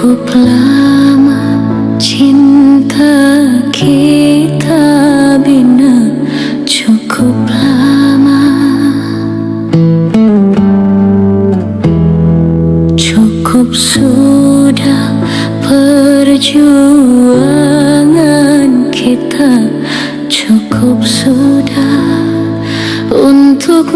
Cukup lama cinta kita bina, cukup lama, cukup sudah perjuangan kita, cukup sudah untuk